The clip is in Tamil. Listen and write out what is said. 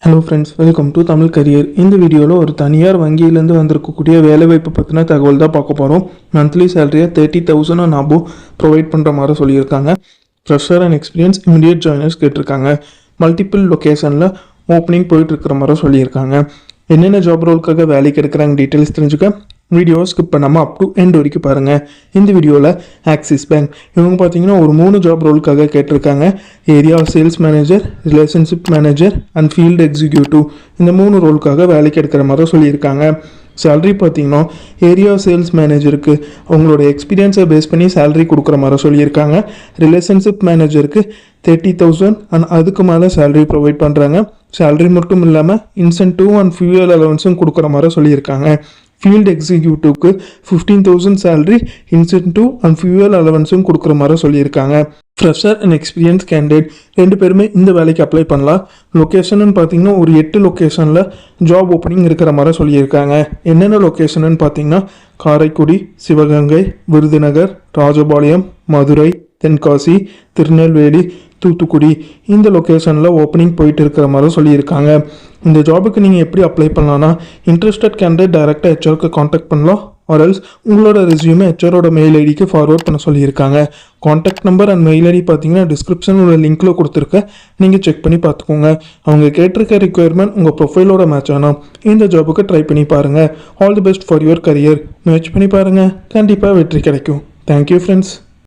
Hello friends, welcome to Tamil career. இந்த வீடியோவில் ஒரு தனியார் வங்கியிலேருந்து வந்திருக்கக்கூடிய வேலைவாய்ப்பு பற்றின தகவல் தான் பார்க்க போகிறோம். மந்த்லி சேலரியை 30,000 அண்ட் அபோவ் ப்ரொவைட் பண்ணுற மாதிரி சொல்லியிருக்காங்க. Fresher and experience immediate joiners கேட்டிருக்காங்க. மல்டிபிள் லொக்கேஷனில் ஓப்பனிங் போயிட்டுருக்கிற மாதிரி சொல்லியிருக்காங்க. என்னென்ன ஜாப் ரோலுக்காக வேலைக்கு எடுக்கிறாங்க டீட்டெயில்ஸ் தெரிஞ்சுக்க வீடியோவை ஸ்கிப் பண்ணாமல் அப் டு எண்ட் வரைக்கும் பாருங்கள். இந்த வீடியோவில் ஆக்சிஸ் பேங்க் இவங்க பார்த்தீங்கன்னா ஒரு 3 ஜாப் ரோலுக்காக கேட்டிருக்காங்க. Area sales manager, relationship manager and field executive. இந்த 3 ரோலுக்காக வேலைக்கு எடுக்கிற மாதிரி சொல்லியிருக்காங்க. சேலரி பார்த்தீங்கன்னா ஏரியா சேல்ஸ் மேனேஜருக்கு அவங்களோட எக்ஸ்பீரியன்ஸை பேஸ் பண்ணி சேலரி கொடுக்குற மாதிரி சொல்லியிருக்காங்க. ரிலேஷன்ஷிப் மேனேஜருக்கு 30,000 அண்ட் அதுக்கு மேலே சேலரி ப்ரொவைட் பண்ணுறாங்க. சேலரி மட்டும் இல்லாமல் இன்சென்டிவ் அண்ட் ஃபியூயல் அலவன்ஸும் கொடுக்குற மாதிரி சொல்லியிருக்காங்க. ஃபீல்டு எக்ஸிக்யூட்டிவ்க்கு 15,000 சேலரி, இன்சென்டிவ் அண்ட் ஃபியூயல் அலவன்ஸும் கொடுக்குற மாதிரி சொல்லியிருக்காங்க. ஃப்ரெஷர் அண்ட் எக்ஸ்பீரியன்ஸ் கேண்டிடேட் 2 பேருமே இந்த வேலைக்கு அப்ளை பண்ணலாம். லொக்கேஷன் பார்த்தீங்கன்னா ஒரு 8 லொக்கேஷனில் ஜாப் ஓப்பனிங் இருக்கிற மாதிரி சொல்லியிருக்காங்க. என்னென்ன லொக்கேஷன் பார்த்தீங்கன்னா காரைக்குடி, சிவகங்கை, விருதுநகர், ராஜபாளையம், மதுரை, தென்காசி, திருநெல்வேலி, தூத்துக்குடி இந்த லொக்கேஷனில் ஓப்பனிங் போயிட்டு இருக்கிற மாதிரி சொல்லியிருக்காங்க. இந்த ஜாபுக்கு நீங்கள் எப்படி அப்ளை பண்ணலான்னா இன்ட்ரெஸ்டட் கேண்டிடேட் டைரெக்டாக ஹெச்ஆருக்கு காண்டாக்ட் பண்ணலாம். ஆர்எல்ஸ் உங்களோட ரெஸ்யூமை ஹெச்ஆரோட மெயில் ஐடிக்கு ஃபார்வர்ட் பண்ண சொல்லியிருக்காங்க. Contact number and mail ID பார்த்தீங்கன்னா டிஸ்கிரிப்ஷனில் உள்ள லிங்க்கில் கொடுத்துருக்கேன், நீங்கள் செக் பண்ணி பார்த்துக்கோங்க. அவங்க கேட்டிருக்க ரிக்குயர்மெண்ட் உங்கள் ப்ரொஃபைலோட மேட்ச் ஆனால் இந்த ஜாபுக்கு ட்ரை பண்ணி பாருங்கள். All the best for your career. முயற்சி பண்ணி பாருங்கள், கண்டிப்பாக வெற்றி கிடைக்கும். Thank you friends.